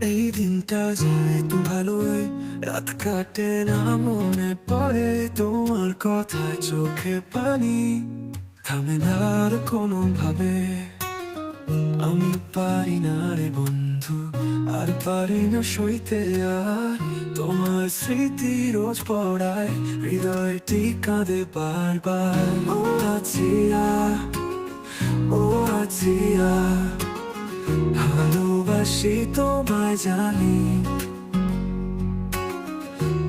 এই দিনটা যায় তো ভালোই, রাত কাটে না মনে পড়ে তোমার কথায়, চোখে পানি থামে না আর কোনো ভাবে। আমি পারি না রে বন্ধু, আর পারি না সইতে আর তোমার স্মৃতি রোজ পড়ায় হৃদয়টি কাঁদে বারবার। ও আজিয়া, ও আজিয়া, ভালোবাসি তোমায় জানি,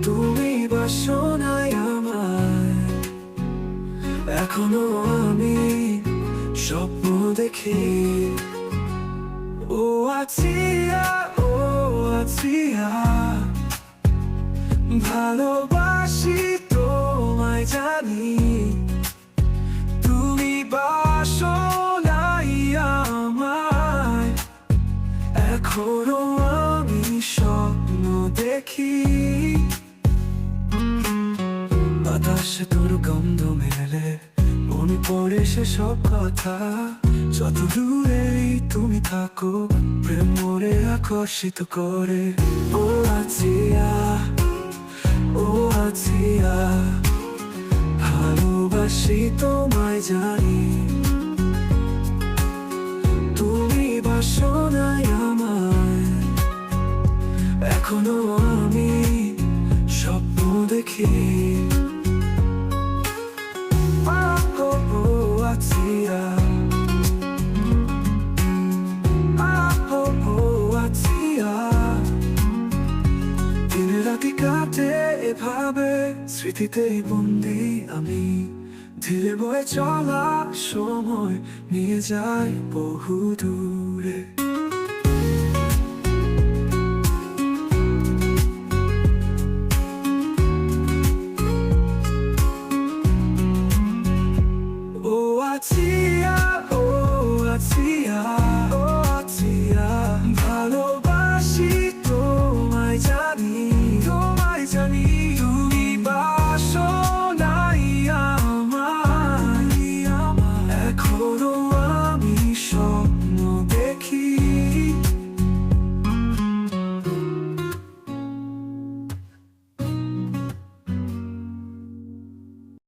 তুমি বাসো নাই আমায়। এখনো আমি স্বপ্ন দেখি। ও আজিয়া, ও আজিয়া, ভালোবাসি তোমায় জানি, তুমি বাসো নাই আমায়। এখনো আমি স্বপ্ন দেখি। বাতাসে তোর গন্ধ মেলে, মনে পড়ে সেসব কথা। যত দূরেই তুমি থাকো, প্রেম মোরে আকর্ষিত করে। ও আজিয়া, ও আজিয়া, ভালোবাসি তোমায় জানি, তুমি বাসো নাই আমায়। এখনো আমি স্বপ্ন দেখি। আজিয়া, আজিয়া, দিন রাতি কাটে এভাবে, স্মৃতিতেই বন্দি আমি। ধীরে বয়ে চলা সময় নিয়ে যায় বহু দূরে।